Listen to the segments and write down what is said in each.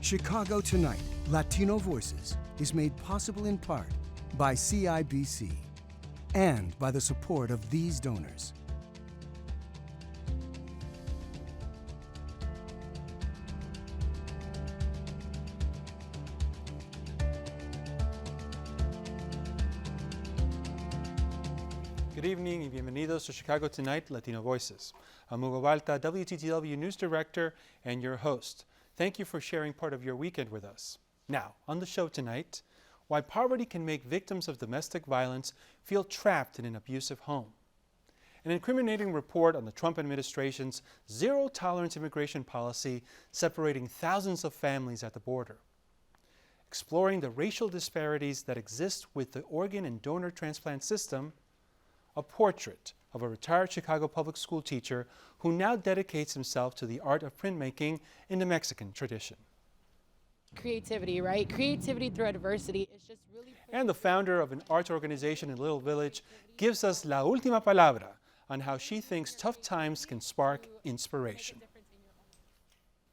Chicago Tonight, Latino Voices is made possible in part by CIBC and by the support of these donors. Good evening y bienvenidos to Chicago Tonight, Latino Voices. I'm Hugo Balta, WTTW News Director and your host. Thank you for sharing part of your weekend with us. Now, on the show tonight, why poverty can make victims of domestic violence feel trapped in an abusive home. An incriminating report on the Trump administration's zero-tolerance immigration policy separating thousands of families at the border. Exploring the racial disparities that exist with the organ and donor transplant system. A portrait of a retired Chicago public school teacher who now dedicates himself to the art of printmaking in the Mexican tradition. Creativity, right? Creativity through adversity is just really... And the founder of an arts organization in Little Village gives us La Ultima Palabra on how she thinks tough times can spark inspiration.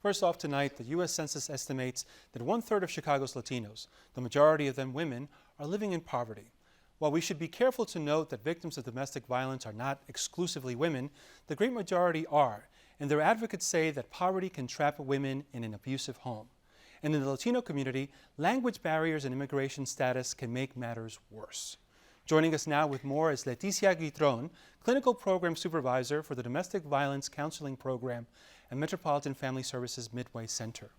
First off tonight, the U.S. Census estimates that 1/3 of Chicago's Latinos, the majority of them women, are living in poverty. While we should be careful to note that victims of domestic violence are not exclusively women, the great majority are, and their advocates say that poverty can trap women in an abusive home. And in the Latino community, language barriers and immigration status can make matters worse. Joining us now with more is Leticia Guitron, Clinical Program Supervisor for the Domestic Violence Counseling Program at Metropolitan Family Services Midway Center.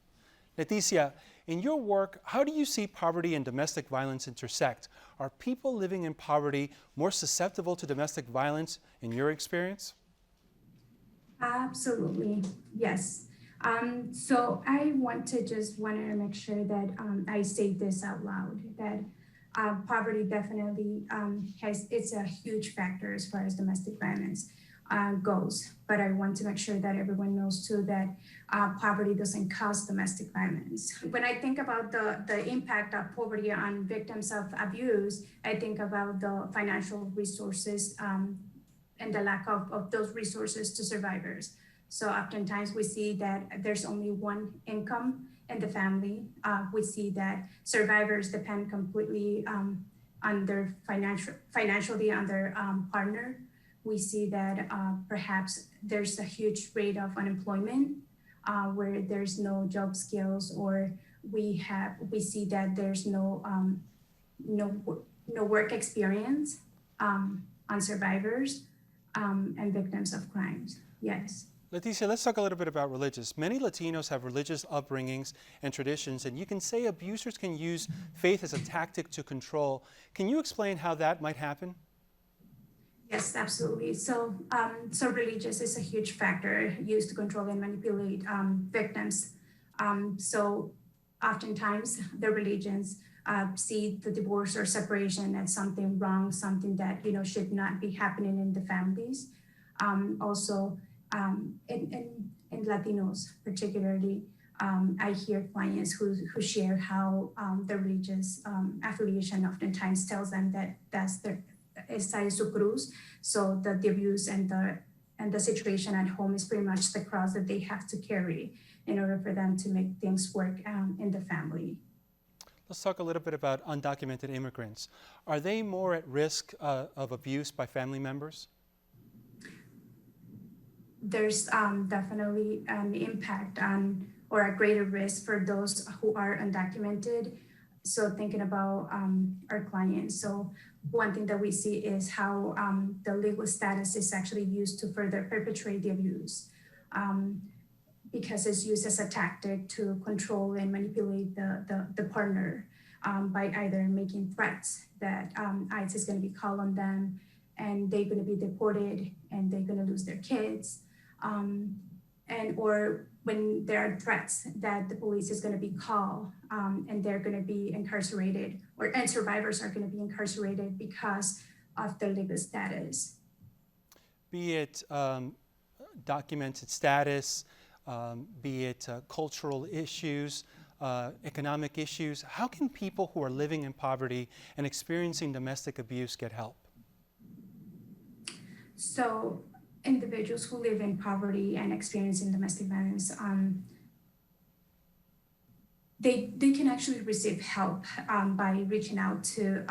Leticia, in your work, how do you see poverty and domestic violence intersect? Are people living in poverty more susceptible to domestic violence in your experience? Absolutely, yes. So I wanted to make sure that I say this out loud, that poverty definitely it's a huge factor as far as domestic violence goes. But I want to make sure that everyone knows too that poverty doesn't cause domestic violence. When I think about the impact of poverty on victims of abuse, I think about the financial resources and the lack of those resources to survivors. So oftentimes we see that there's only one income in the family. We see that survivors depend completely on their financially on their partner. We see that perhaps there's a huge rate of unemployment where there's no job skills, or we see that there's no work experience on survivors and victims of crimes. Yes. Leticia, let's talk a little bit about religious. Many Latinos have religious upbringings and traditions, and you can say abusers can use faith as a tactic to control. Can you explain how that might happen? Yes, absolutely. So religious is a huge factor used to control and manipulate victims. So oftentimes the religions see the divorce or separation as something wrong, something that should not be happening in the families. Also, in Latinos particularly, I hear clients who share how the religious affiliation oftentimes tells them that that's their esa es su cruz. So the abuse and the situation at home is pretty much the cross that they have to carry in order for them to make things work in the family. Let's talk a little bit about undocumented immigrants. Are they more at risk of abuse by family members? There's definitely an impact on or a greater risk for those who are undocumented. So thinking about our clients, so one thing that we see is how the legal status is actually used to further perpetrate the abuse because it's used as a tactic to control and manipulate the partner by either making threats that ICE is going to be called on them and they're going to be deported and they're going to lose their kids. And or when there are threats that the police is going to be called and they're going to be incarcerated, and survivors are going to be incarcerated because of their legal status. Be it documented status, be it cultural issues, economic issues, how can people who are living in poverty and experiencing domestic abuse get help? So individuals who live in poverty and experiencing domestic violence, they can actually receive help by reaching out to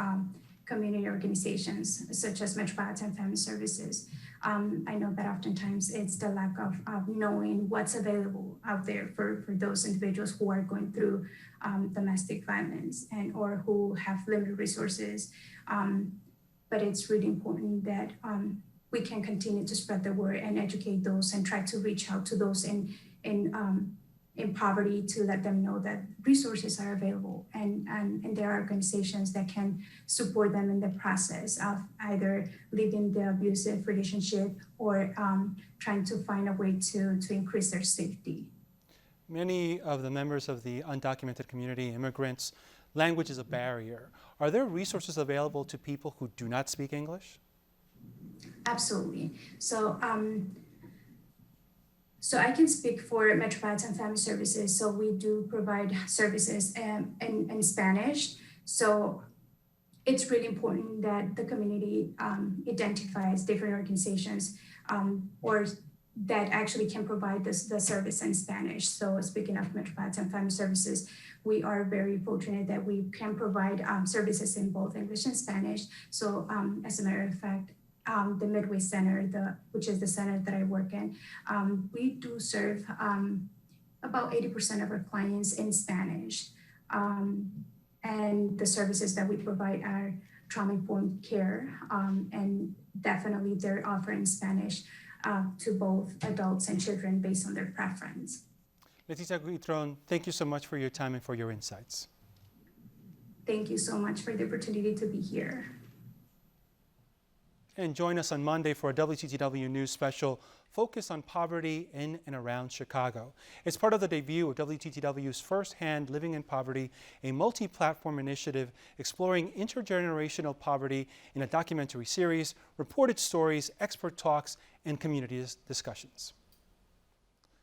community organizations such as Metropolitan Family Services. I know that oftentimes it's the lack of knowing what's available out there for those individuals who are going through domestic violence and or who have limited resources. But it's really important that we can continue to spread the word and educate those and try to reach out to those in poverty to let them know that resources are available and there are organizations that can support them in the process of either leaving the abusive relationship or trying to find a way to increase their safety. Many of the members of the undocumented community, immigrants, language is a barrier. Are there resources available to people who do not speak English? Absolutely. So I can speak for Metropolitan Family Services. So we do provide services in Spanish. So it's really important that the community identifies different organizations or that actually can provide the service in Spanish. So speaking of Metropolitan Family Services, we are very fortunate that we can provide services in both English and Spanish. So as a matter of fact, the Midway Center, which is the center that I work in, we do serve about 80% of our clients in Spanish. And the services that we provide are trauma-informed care, and definitely they're offering Spanish to both adults and children based on their preference. Leticia Guitron, thank you so much for your time and for your insights. Thank you so much for the opportunity to be here. And join us on Monday for a WTTW News special focused on poverty in and around Chicago. It's part of the debut of WTTW's Firsthand Living in Poverty, a multi-platform initiative exploring intergenerational poverty in a documentary series, reported stories, expert talks, and community discussions.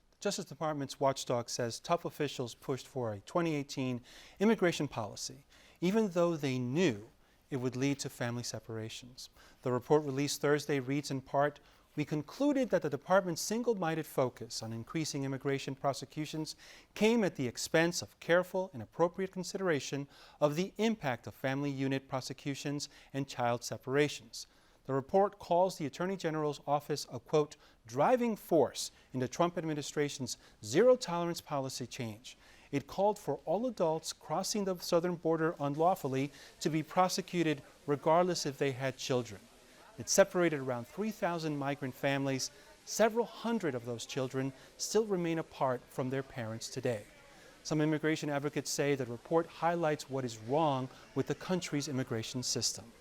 The Justice Department's watchdog says tough officials pushed for a 2018 immigration policy, even though they knew it would lead to family separations. The report released Thursday reads in part, "We concluded that the department's single-minded focus on increasing immigration prosecutions came at the expense of careful and appropriate consideration of the impact of family unit prosecutions and child separations." The report calls the Attorney General's office a, quote, driving force in the Trump administration's zero-tolerance policy change. It called for all adults crossing the southern border unlawfully to be prosecuted regardless if they had children. It separated around 3,000 migrant families. Several hundred of those children still remain apart from their parents today. Some immigration advocates say the report highlights what is wrong with the country's immigration system.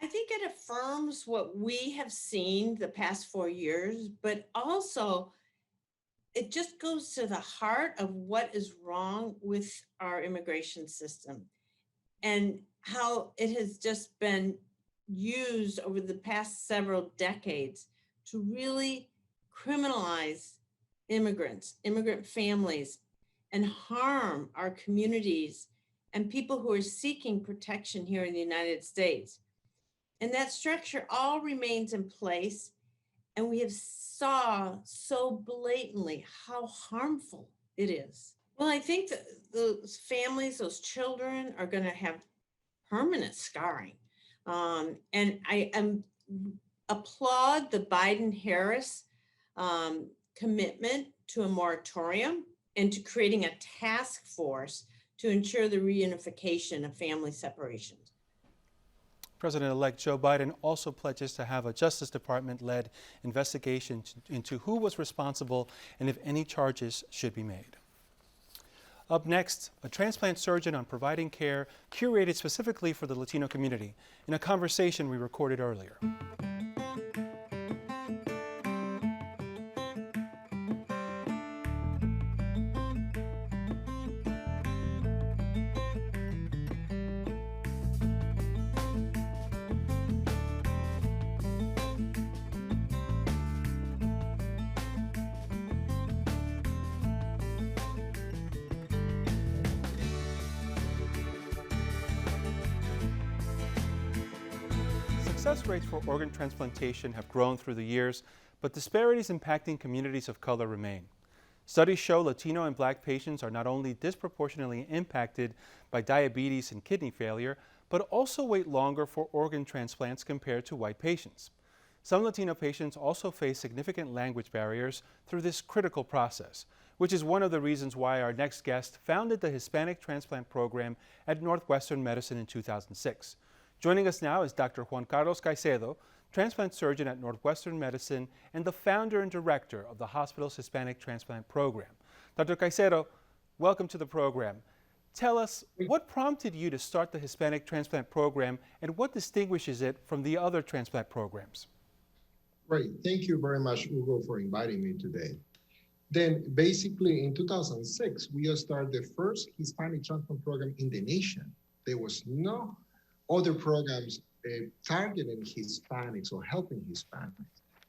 I think it affirms what we have seen the past 4 years, but also it just goes to the heart of what is wrong with our immigration system and how it has just been used over the past several decades to really criminalize immigrants, immigrant families, and harm our communities and people who are seeking protection here in the United States. And that structure all remains in place. And we have saw so blatantly how harmful it is. Well, I think that those families, those children are going to have permanent scarring. And I applaud the Biden-Harris commitment to a moratorium and to creating a task force to ensure the reunification of family separations. President-elect Joe Biden also pledges to have a Justice Department-led investigation into who was responsible and if any charges should be made. Up next, a transplant surgeon on providing care curated specifically for the Latino community in a conversation we recorded earlier. Success rates for organ transplantation have grown through the years, but disparities impacting communities of color remain. Studies show Latino and Black patients are not only disproportionately impacted by diabetes and kidney failure, but also wait longer for organ transplants compared to white patients. Some Latino patients also face significant language barriers through this critical process, which is one of the reasons why our next guest founded the Hispanic Transplant Program at Northwestern Medicine in 2006. Joining us now is Dr. Juan Carlos Caicedo, transplant surgeon at Northwestern Medicine and the founder and director of the hospital's Hispanic Transplant Program. Dr. Caicedo, welcome to the program. Tell us, what prompted you to start the Hispanic Transplant Program and what distinguishes it from the other transplant programs? Great. Thank you very much, Hugo, for inviting me today. Then basically in 2006, we started the first Hispanic transplant program in the nation. There was no other programs targeting Hispanics or helping Hispanics.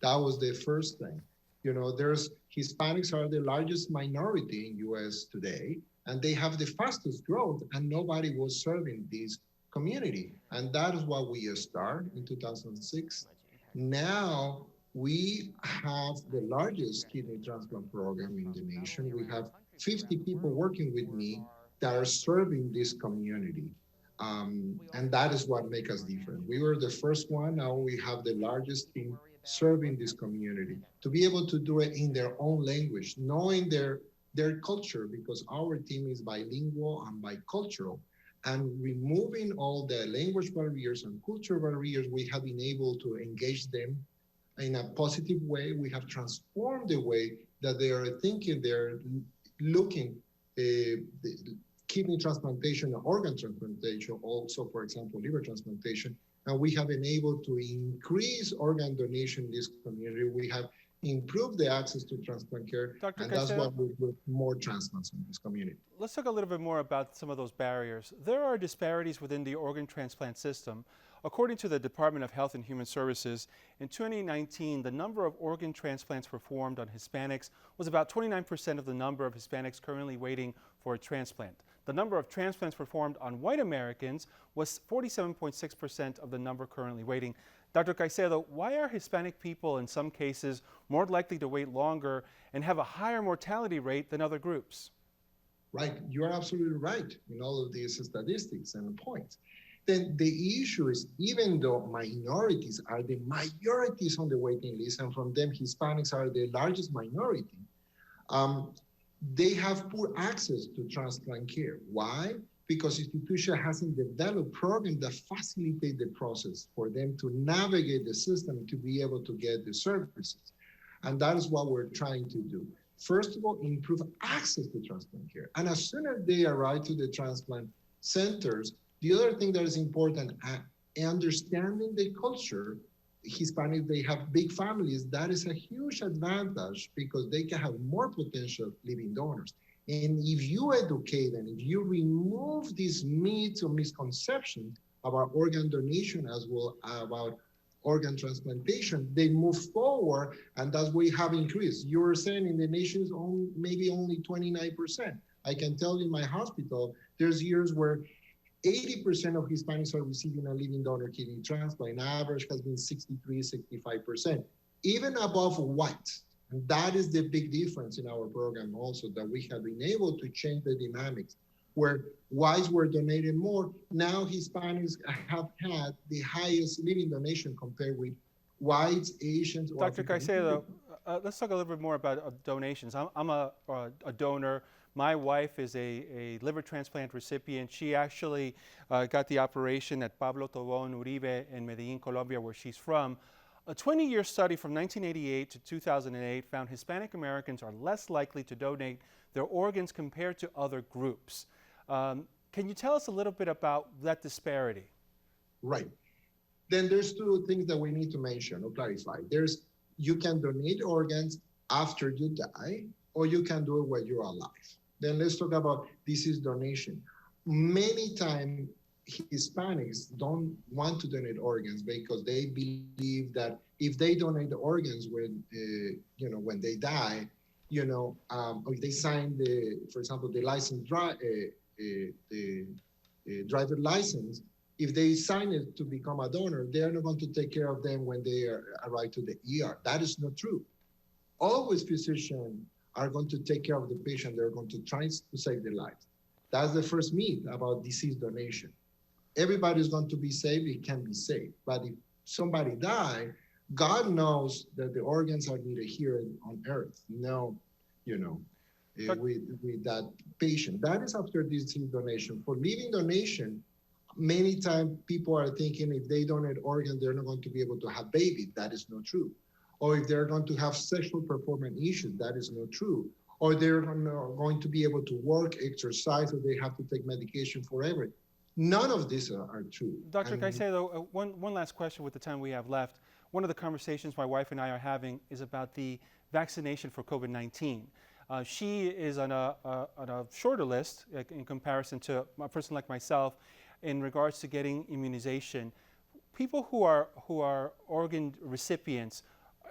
That was the first thing. You know, Hispanics are the largest minority in US today, and they have the fastest growth, and nobody was serving this community. And that is what we started in 2006. Now we have the largest kidney transplant program in the nation. We have 50 people working with me that are serving this community. And that is what makes us different. We were the first one. Now we have the largest team serving this community to be able to do it in their own language, knowing their culture, because our team is bilingual and bicultural. And removing all the language barriers and cultural barriers, we have been able to engage them in a positive way. We have transformed the way that they are thinking, they're looking kidney transplantation, organ transplantation, also, for example, liver transplantation. And we have been able to increase organ donation in this community. We have improved the access to transplant care, Dr. and Caicedo, that's why we do more transplants in this community. let's talk a little bit more about some of those barriers. There are disparities within the organ transplant system. According to the Department of Health and Human Services, in 2019, the number of organ transplants performed on Hispanics was about 29% of the number of Hispanics currently waiting for a transplant. The number of transplants performed on white Americans was 47.6% of the number currently waiting. Dr. Caicedo, why are Hispanic people in some cases more likely to wait longer and have a higher mortality rate than other groups? Right, you are absolutely right in all of these statistics and points. Then the issue is, even though minorities are the majorities on the waiting list, and from them Hispanics are the largest minority, they have poor access to transplant care. Why? Because institution hasn't developed programs that facilitate the process for them to navigate the system to be able to get the services. And that is what we're trying to do. First of all, improve access to transplant care. And as soon as they arrive to the transplant centers, the other thing that is important, understanding the culture. Hispanics, they have big families. That is a huge advantage because they can have more potential living donors. And if you educate them, if you remove these myths or misconceptions about organ donation as well about organ transplantation, they move forward, and that's why we have increased. You were saying in the nation is maybe only 29%. I can tell you in my hospital, there's years where 80% of Hispanics are receiving a living donor kidney transplant. Average has been 63, 65%, even above whites. And that is the big difference in our program also, that we have been able to change the dynamics where whites were donated more. Now Hispanics have had the highest living donation compared with whites, Asians, or Dr. Caicedo, let's talk a little bit more about donations. I'm a donor. My wife is a liver transplant recipient. She actually got the operation at Pablo Tobón Uribe in Medellin, Colombia, where she's from. A 20-year study from 1988 to 2008 found Hispanic Americans are less likely to donate their organs compared to other groups. Can you tell us a little bit about that disparity? Right. Then there's two things that we need to mention or clarify. You can donate organs after you die, or you can do it while you're alive. Then let's talk about disease donation. Many times Hispanics don't want to donate organs because they believe that if they donate the organs when they die, or if they sign for example, the driver license, if they sign it to become a donor, they're not going to take care of them when they arrive to the ER. That is not true. Always physicians are going to take care of the patient. They're going to try to save their lives. That's the first myth about disease donation. Everybody's going to be saved. It can be saved. But if somebody dies, God knows that the organs are needed here on earth. No, with that patient. That is after disease donation. For living donation, many times people are thinking if they donate organs, they're not going to be able to have babies. That is not true. Or if they're going to have sexual performance issues, that is not true. Or they're not going to be able to work, exercise, or they have to take medication forever. None of these are true. Dr. Caicedo, one last question with the time we have left. One of the conversations my wife and I are having is about the vaccination for COVID-19. She is on a shorter list in comparison to a person like myself in regards to getting immunization. People who are organ recipients,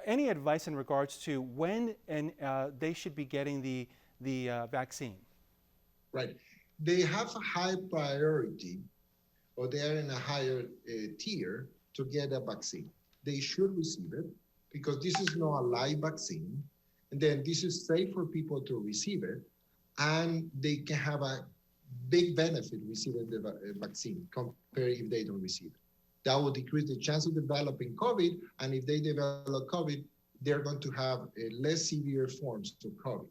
any advice in regards to when they should be getting the vaccine? Right. They have a high priority, or they are in a higher tier to get a vaccine. They should receive it because this is not a live vaccine. And then this is safe for people to receive it, and they can have a big benefit receiving the vaccine compared if they don't receive it. That will decrease the chance of developing COVID, and if they develop COVID, they're going to have less severe forms of COVID.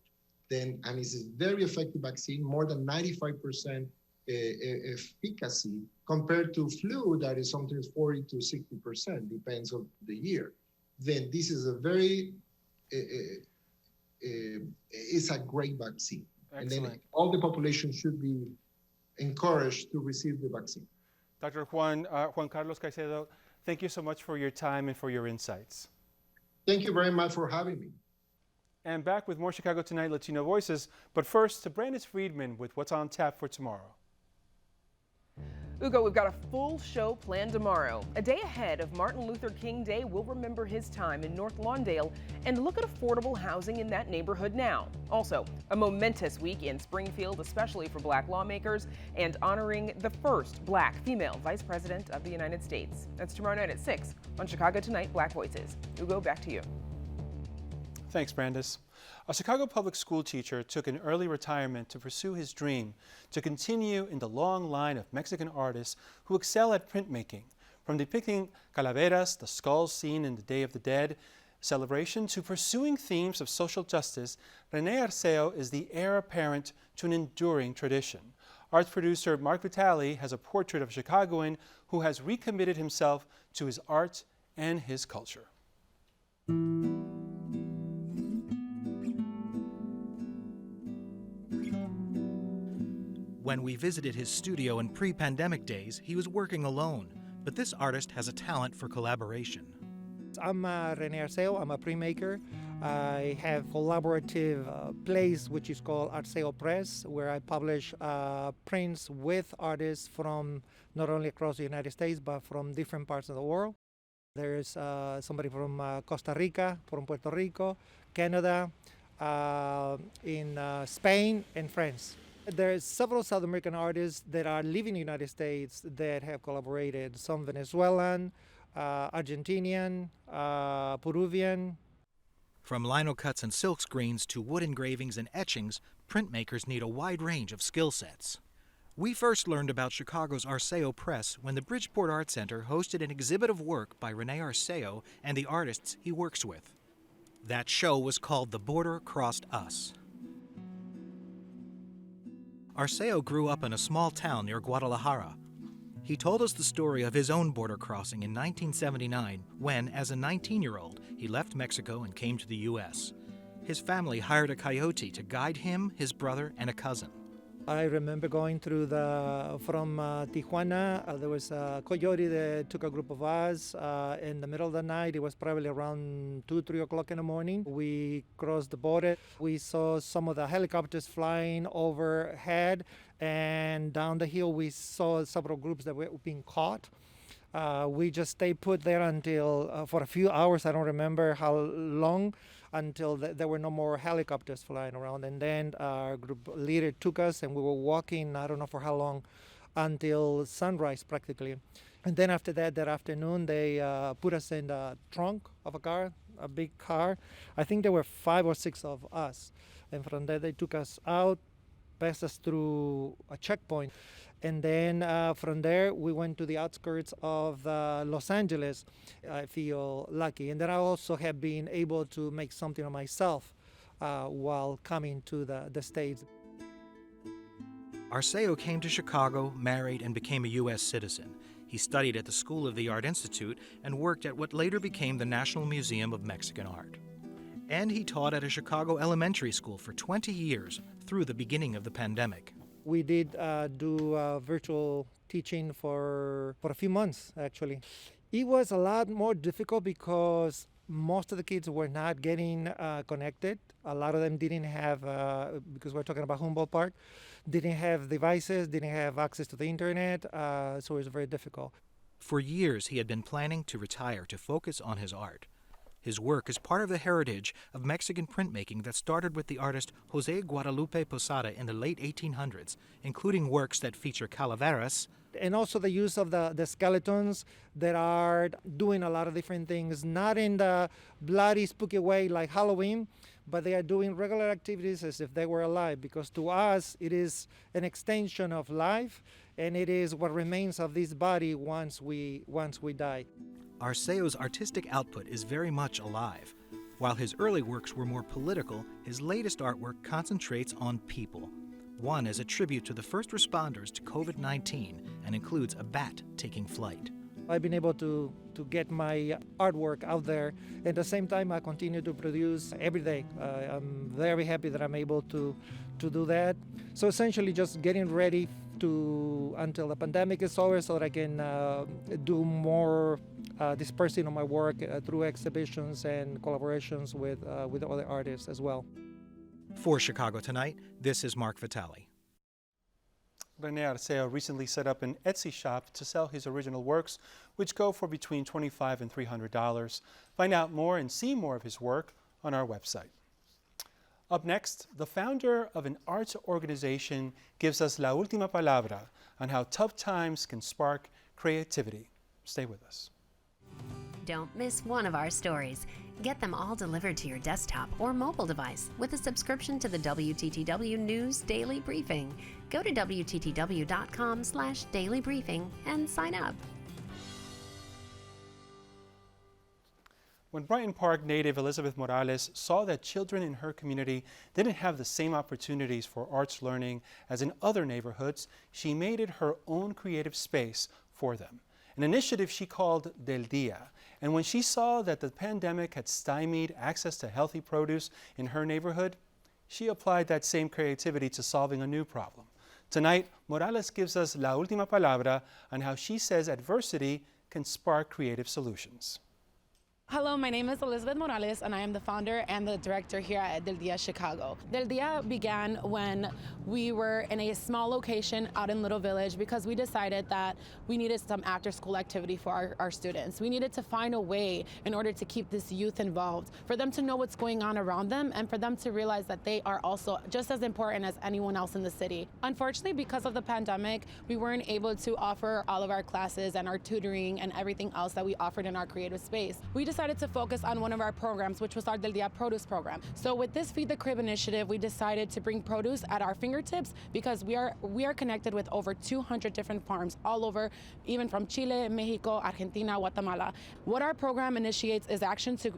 And it's a very effective vaccine, more than 95% efficacy compared to flu that is sometimes 40 to 60%, depends on the year. Then this is a very, it's a great vaccine. Excellent. And then all the population should be encouraged to receive the vaccine. Dr. Juan Carlos Caicedo, thank you so much for your time and for your insights. Thank you very much for having me. And back with more Chicago Tonight Latino Voices, but first to Brandis Friedman with what's on tap for tomorrow. Ugo, we've got a full show planned tomorrow. A day ahead of Martin Luther King Day, we'll remember his time in North Lawndale and look at affordable housing in that neighborhood now. Also, a momentous week in Springfield, especially for black lawmakers, and honoring the first black female vice president of the United States. That's tomorrow night at 6 on Chicago Tonight Black Voices. Ugo, back to you. Thanks, Brandis. A Chicago public school teacher took an early retirement to pursue his dream to continue in the long line of Mexican artists who excel at printmaking. From depicting calaveras, the skulls seen in the Day of the Dead celebration, to pursuing themes of social justice, Rene Arceo is the heir apparent to an enduring tradition. Arts producer Mark Vitale has a portrait of a Chicagoan who has recommitted himself to his art and his culture. When we visited his studio in pre-pandemic days, he was working alone, but this artist has a talent for collaboration. I'm Rene Arceo. I'm a printmaker. I have collaborative place which is called Arceo Press, where I publish prints with artists from not only across the United States, but from different parts of the world. There's somebody from Costa Rica, from Puerto Rico, Canada, in Spain, and France. There's several South American artists that are living in the United States that have collaborated. Some Venezuelan, Argentinian, Peruvian. From lino cuts and silk screens to wood engravings and etchings, printmakers need a wide range of skill sets. We first learned about Chicago's Arceo Press when the Bridgeport Art Center hosted an exhibit of work by Rene Arceo and the artists he works with. That show was called The Border Crossed Us. Arceo grew up in a small town near Guadalajara. He told us the story of his own border crossing in 1979 when, as a 19-year-old, he left Mexico and came to the U.S. His family hired a coyote to guide him, his brother, and a cousin. I remember going through from Tijuana. There was a coyote that took a group of us in the middle of the night. It was probably around 2, 3 o'clock in the morning. We crossed the border. We saw some of the helicopters flying overhead, and down the hill we saw several groups that were being caught. We just stayed put there until, for a few hours, I don't remember how long, until there were no more helicopters flying around. And then our group leader took us, and we were walking, I don't know for how long, until sunrise practically. And then after that afternoon, they put us in the trunk of a car, a big car. I think there were 5 or 6 of us. And from there, they took us out, passed us through a checkpoint. And then from there, we went to the outskirts of Los Angeles. I feel lucky. And then I also have been able to make something of myself while coming to the States. Arceo came to Chicago, married, and became a U.S. citizen. He studied at the School of the Art Institute and worked at what later became the National Museum of Mexican Art. And he taught at a Chicago elementary school for 20 years through the beginning of the pandemic. We did do virtual teaching for a few months, actually. It was a lot more difficult because most of the kids were not getting connected. A lot of them didn't have, because we're talking about Humboldt Park, didn't have devices, didn't have access to the internet, so it was very difficult. For years, he had been planning to retire to focus on his art. His work is part of the heritage of Mexican printmaking that started with the artist José Guadalupe Posada in the late 1800s, including works that feature calaveras. And also the use of the skeletons that are doing a lot of different things, not in the bloody, spooky way like Halloween, but they are doing regular activities as if they were alive, because to us it is an extension of life, and it is what remains of this body once we die. Arceo's artistic output is very much alive. While his early works were more political, his latest artwork concentrates on people. One is a tribute to the first responders to COVID-19 and includes a bat taking flight. I've been able to get my artwork out there. At the same time, I continue to produce every day. I'm very happy that I'm able to do that. So essentially just getting ready until the pandemic is over so that I can do more dispersing of my work through exhibitions and collaborations with other artists as well. For Chicago Tonight, this is Mark Vitale. Rene Arceo recently set up an Etsy shop to sell his original works, which go for between $25 and $300. Find out more and see more of his work on our website. Up next, the founder of an arts organization gives us La Ultima Palabra on how tough times can spark creativity. Stay with us. Don't miss one of our stories. Get them all delivered to your desktop or mobile device with a subscription to the WTTW News Daily Briefing. Go to WTTW.com/Daily Briefing and sign up. When Bryant Park native Elizabeth Morales saw that children in her community didn't have the same opportunities for arts learning as in other neighborhoods, she made it her own creative space for them, an initiative she called Del Dia. And when she saw that the pandemic had stymied access to healthy produce in her neighborhood, she applied that same creativity to solving a new problem. Tonight, Morales gives us La Ultima Palabra on how she says adversity can spark creative solutions. Hello, my name is Elizabeth Morales, and I am the founder and the director here at Del Dia Chicago. Del Dia began when we were in a small location out in Little Village because we decided that we needed some after-school activity for our students. We needed to find a way in order to keep this youth involved, for them to know what's going on around them, and for them to realize that they are also just as important as anyone else in the city. Unfortunately, because of the pandemic, we weren't able to offer all of our classes and our tutoring and everything else that we offered in our creative space. We decided to focus on one of our programs, which was our Del Dia Produce program. So with this Feed the Crib initiative, we decided to bring produce at our fingertips because we are connected with over 200 different farms all over, even from Chile, Mexico, Argentina, Guatemala. What our program initiates is action to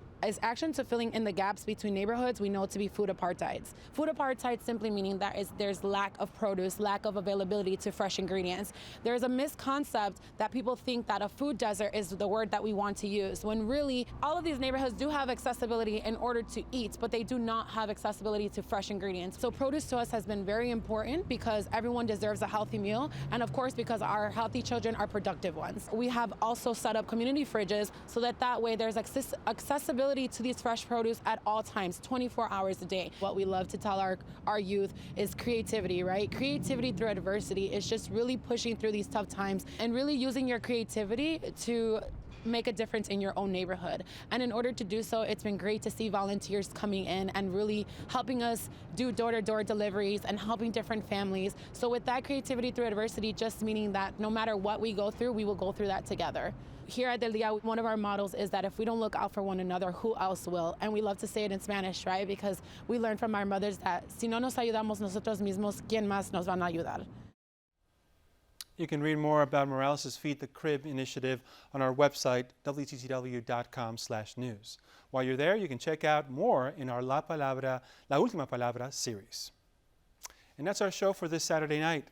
filling in the gaps between neighborhoods we know to be food apartheids. Food apartheid simply meaning that there's lack of produce, lack of availability to fresh ingredients. There's a misconcept that people think that a food desert is the word that we want to use, when really all of these neighborhoods do have accessibility in order to eat, but they do not have accessibility to fresh ingredients. So produce to us has been very important because everyone deserves a healthy meal, and of course because our healthy children are productive ones. We have also set up community fridges so that way there's accessibility to these fresh produce at all times, 24 hours a day. What we love to tell our youth is creativity, right? Creativity through adversity is just really pushing through these tough times and really using your creativity to make a difference in your own neighborhood. And in order to do so, it's been great to see volunteers coming in and really helping us do door-to-door deliveries and helping different families. So with that creativity through adversity, just meaning that no matter what we go through, we will go through that together. Here at Del Dia, one of our models is that if we don't look out for one another, who else will? And we love to say it in Spanish, right? Because we learned from our mothers that si no nos ayudamos nosotros mismos, ¿quién más nos van a ayudar? You can read more about Morales' Feed the Crib initiative on our website, wttw.com/news. While you're there, you can check out more in our La Ultima Palabra series. And that's our show for this Saturday night.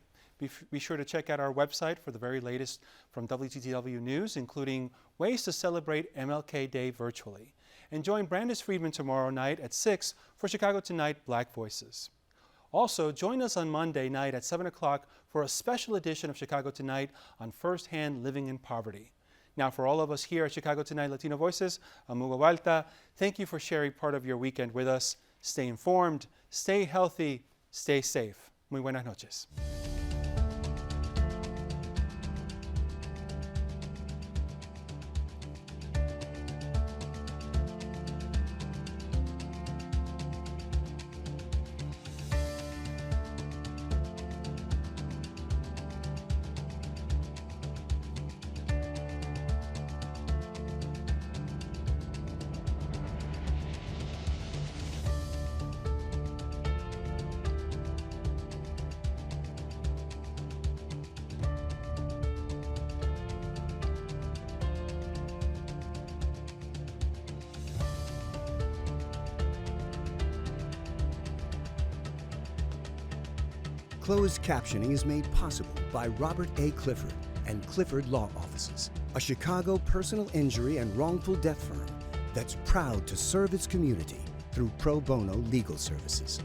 Be sure to check out our website for the very latest from WTTW News, including ways to celebrate MLK Day virtually. And join Brandis Friedman tomorrow night at 6 for Chicago Tonight Black Voices. Also, join us on Monday night at 7 o'clock for a special edition of Chicago Tonight on firsthand living in poverty. Now, for all of us here at Chicago Tonight Latino Voices, I'm Hugo Balta. Thank you for sharing part of your weekend with us. Stay informed, stay healthy, stay safe. Muy buenas noches. Closed captioning is made possible by Robert A. Clifford and Clifford Law Offices, a Chicago personal injury and wrongful death firm that's proud to serve its community through pro bono legal services.